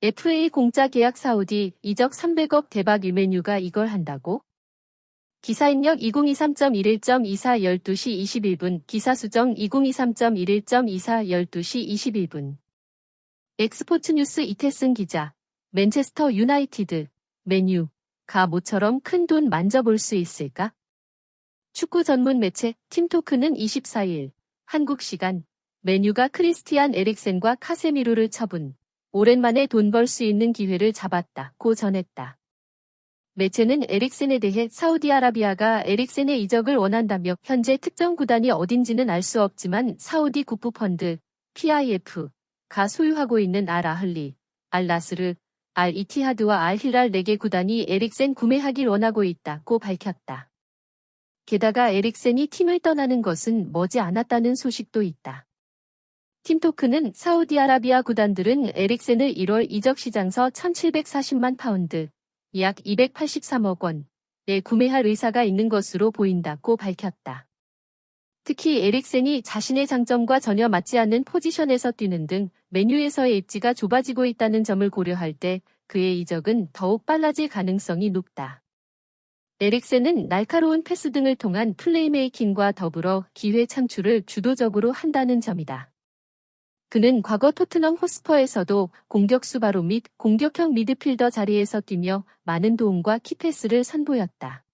FA 공짜 계약 사우디 이적 300억 대박 유메뉴가 이걸 한다고? 기사 입력 2023.11.24 12시 21분 기사 수정 2023.11.24 12시 21분 엑스포츠 뉴스 이태승 기자 맨체스터 유나이티드 맨유가 모처럼 큰 돈 만져볼 수 있을까? 축구 전문 매체 팀토크는 24일 한국 시간 맨유가 크리스티안 에릭센과 카세미루를 처분, 오랜만에 돈 벌 수 있는 기회를 잡았다고 전했다. 매체는 에릭센에 대해 사우디아라비아가 에릭센의 이적을 원한다며 현재 특정 구단이 어딘지는 알 수 없지만 사우디 국부펀드 PIF가 소유하고 있는 알-아흘리, 알-나스르, 알-이티하드와 알-힐랄 4개 구단이 에릭센 구매하길 원하고 있다고 밝혔다. 게다가 에릭센이 팀을 떠나는 것은 머지 않았다는 소식도 있다. 팀토크는 사우디아라비아 구단들은 에릭센을 1월 이적 시장서 1,740만 파운드, 약 283억 원에 구매할 의사가 있는 것으로 보인다고 밝혔다. 특히 에릭센이 자신의 장점과 전혀 맞지 않는 포지션에서 뛰는 등 맨유에서의 입지가 좁아지고 있다는 점을 고려할 때 그의 이적은 더욱 빨라질 가능성이 높다. 에릭센은 날카로운 패스 등을 통한 플레이메이킹과 더불어 기회 창출을 주도적으로 한다는 점이다. 그는 과거 토트넘 호스퍼에서도 공격수 바로 및 공격형 미드필더 자리에서 뛰며 많은 도움과 키패스를 선보였다.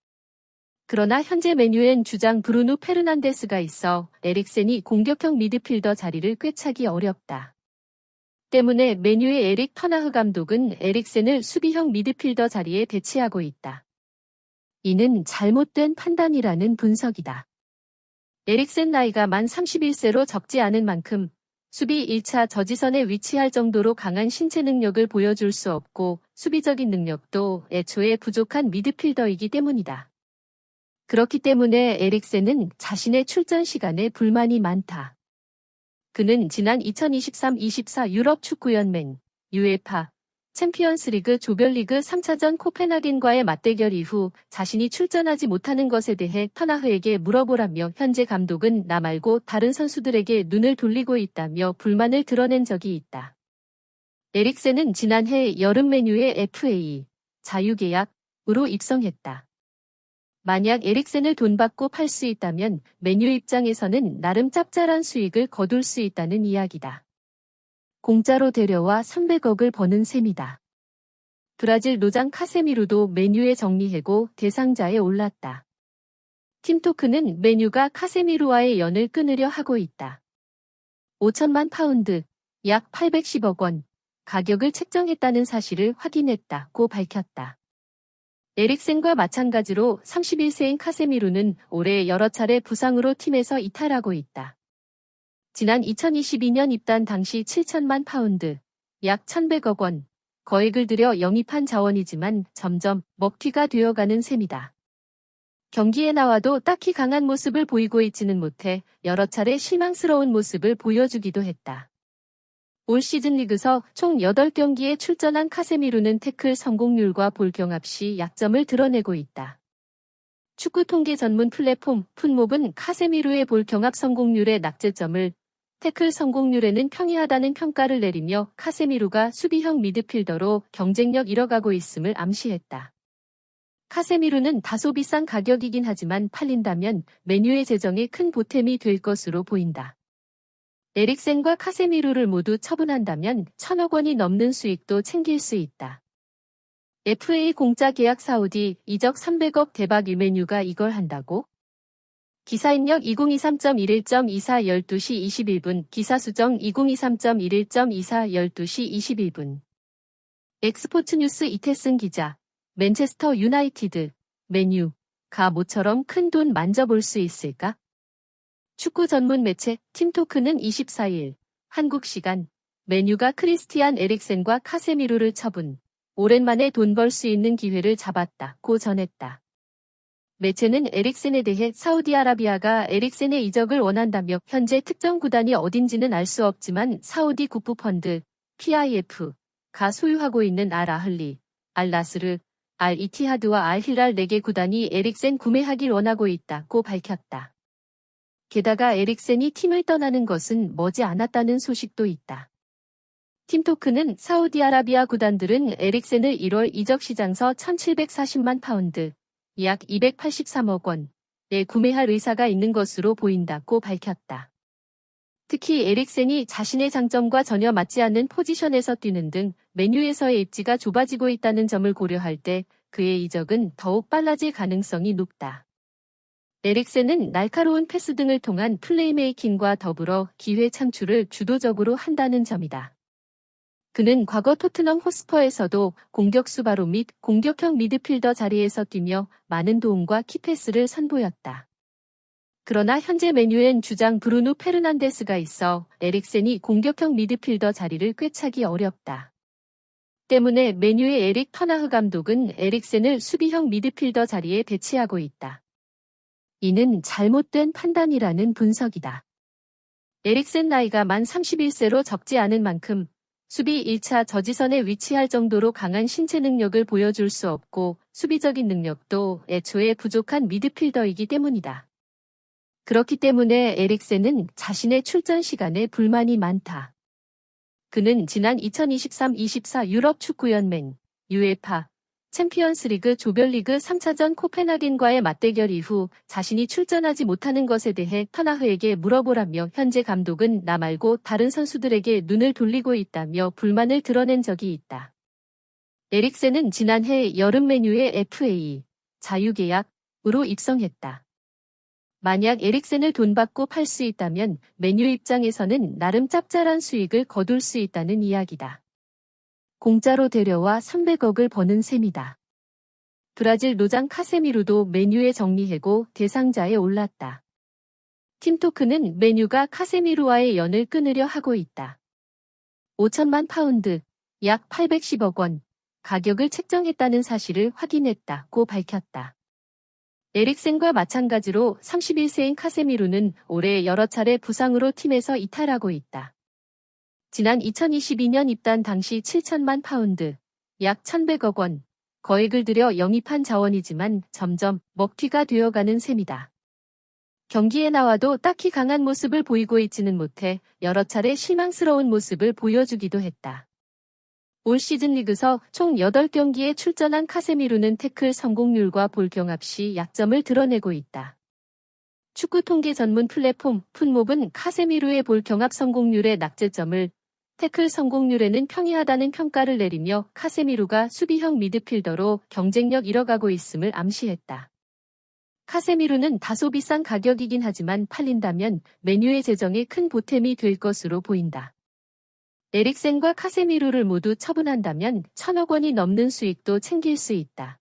그러나 현재 맨유엔 주장 브루누 페르난데스가 있어 에릭센이 공격형 미드필더 자리를 꿰차기 어렵다. 때문에 맨유의 에릭 터나흐 감독은 에릭센을 수비형 미드필더 자리에 배치하고 있다. 이는 잘못된 판단이라는 분석이다. 에릭센 나이가 만 31세로 적지 않은 만큼 수비 1차 저지선에 위치할 정도로 강한 신체 능력을 보여줄 수 없고 수비적인 능력도 애초에 부족한 미드필더이기 때문이다. 그렇기 때문에 에릭센은 자신의 출전 시간에 불만이 많다. 그는 지난 2023-24 유럽 축구연맹 UEFA 챔피언스리그 조별리그 3차전 코펜하겐과의 맞대결 이후 자신이 출전하지 못하는 것에 대해 터나흐에게 물어보라며 현재 감독은 나 말고 다른 선수들에게 눈을 돌리고 있다며 불만을 드러낸 적이 있다. 에릭센은 지난해 여름 맨유의 FA 자유계약으로 입성했다. 만약 에릭센을 돈 받고 팔 수 있다면 맨유 입장에서는 나름 짭짤한 수익을 거둘 수 있다는 이야기다. 공짜로 데려와 300억을 버는 셈이다. 브라질 노장 카세미루도 맨유에 정리해고 대상자에 올랐다. 팀토크는 맨유가 카세미루와의 연을 끊으려 하고 있다. 5천만 파운드, 약 810억 원, 가격을 책정했다는 사실을 확인했다고 밝혔다. 에릭센과 마찬가지로 31세인 카세미루는 올해 여러 차례 부상으로 팀에서 이탈하고 있다. 지난 2022년 입단 당시 7천만 파운드, 약 1,100억 원, 거액을 들여 영입한 자원이지만 점점 먹튀가 되어가는 셈이다. 경기에 나와도 딱히 강한 모습을 보이고 있지는 못해 여러 차례 실망스러운 모습을 보여주기도 했다. 올 시즌 리그서 총 8경기에 출전한 카세미루는 태클 성공률과 볼 경합 시 약점을 드러내고 있다. 축구 통계 전문 플랫폼 풋몹은 카세미루의 볼 경합 성공률의 낙제점을 태클 성공률에는 평이하다는 평가를 내리며 카세미루가 수비형 미드필더로 경쟁력 잃어가고 있음을 암시했다. 카세미루는 다소 비싼 가격이긴 하지만 팔린다면 맨유의 재정에 큰 보탬이 될 것으로 보인다. 에릭센과 카세미루를 모두 처분한다면 1,000억 원이 넘는 수익도 챙길 수 있다. FA 공짜 계약 사우디 이적 300억 대박 유메뉴가 이걸 한다고? 기사 입력 2023.11.24 12시 21분 기사 수정 2023.11.24 12시 21분 엑스포츠 뉴스 이태승 기자 맨체스터 유나이티드 맨유가 모처럼 큰 돈 만져볼 수 있을까? 축구 전문 매체 팀토크는 24일 한국 시간 맨유가 크리스티안 에릭센과 카세미루를 처분, 오랜만에 돈 벌 수 있는 기회를 잡았다고 전했다. 매체는 에릭센에 대해 사우디아라비아가 에릭센의 이적을 원한다며 현재 특정 구단이 어딘지는 알 수 없지만 사우디 국부펀드 PIF가 소유하고 있는 알-아흘리, 알-나스르, 알-이티하드와 알-힐랄 4개 구단이 에릭센 구매하길 원하고 있다고 밝혔다. 게다가 에릭센이 팀을 떠나는 것은 머지 않았다는 소식도 있다. 팀토크는 사우디아라비아 구단들은 에릭센을 1월 이적 시장서 1,740만 파운드, 약 283억 원에 구매할 의사가 있는 것으로 보인다고 밝혔다. 특히 에릭센이 자신의 장점과 전혀 맞지 않는 포지션에서 뛰는 등 맨유에서의 입지가 좁아지고 있다는 점을 고려할 때 그의 이적은 더욱 빨라질 가능성이 높다. 에릭센은 날카로운 패스 등을 통한 플레이메이킹과 더불어 기회 창출을 주도적으로 한다는 점이다. 그는 과거 토트넘 호스퍼에서도 공격수 바로 및 공격형 미드필더 자리에서 뛰며 많은 도움과 키패스를 선보였다. 그러나 현재 맨유엔 주장 브루누 페르난데스가 있어 에릭센이 공격형 미드필더 자리를 꿰차기 어렵다. 때문에 맨유의 에릭 터나흐 감독은 에릭센을 수비형 미드필더 자리에 배치하고 있다. 이는 잘못된 판단이라는 분석이다. 에릭센 나이가 만 31세로 적지 않은 만큼 수비 1차 저지선에 위치할 정도로 강한 신체 능력을 보여줄 수 없고 수비적인 능력도 애초에 부족한 미드필더이기 때문이다. 그렇기 때문에 에릭센은 자신의 출전 시간에 불만이 많다. 그는 지난 2023-24 유럽 축구연맹 UEFA 챔피언스리그 조별리그 3차전 코펜하겐과의 맞대결 이후 자신이 출전하지 못하는 것에 대해 터나흐에게 물어보라며 현재 감독은 나 말고 다른 선수들에게 눈을 돌리고 있다며 불만을 드러낸 적이 있다. 에릭센은 지난해 여름 맨유의 FA 자유계약으로 입성했다. 만약 에릭센을 돈 받고 팔 수 있다면 맨유 입장에서는 나름 짭짤한 수익을 거둘 수 있다는 이야기다. 공짜로 데려와 300억을 버는 셈이다. 브라질 노장 카세미루도 맨유의 정리해고 대상자에 올랐다. 팀토크는 맨유가 카세미루와의 연을 끊으려 하고 있다. 5천만 파운드, 약 810억 원, 가격을 책정했다는 사실을 확인했다고 밝혔다. 에릭센과 마찬가지로 31세인 카세미루는 올해 여러 차례 부상으로 팀에서 이탈하고 있다. 지난 2022년 입단 당시 7천만 파운드, 약 1,100억 원, 거액을 들여 영입한 자원이지만 점점 먹튀가 되어가는 셈이다. 경기에 나와도 딱히 강한 모습을 보이고 있지는 못해 여러 차례 실망스러운 모습을 보여주기도 했다. 올 시즌 리그서 총 8경기에 출전한 카세미루는 태클 성공률과 볼 경합 시 약점을 드러내고 있다. 축구 통계 전문 플랫폼 풋몹은 카세미루의 볼 경합 성공률의 낙제점을 태클 성공률에는 평이하다는 평가를 내리며 카세미루가 수비형 미드필더로 경쟁력 잃어가고 있음을 암시했다. 카세미루는 다소 비싼 가격이긴 하지만 팔린다면 맨유의 재정에 큰 보탬이 될 것으로 보인다. 에릭센과 카세미루를 모두 처분한다면 1,000억 원이 넘는 수익도 챙길 수 있다.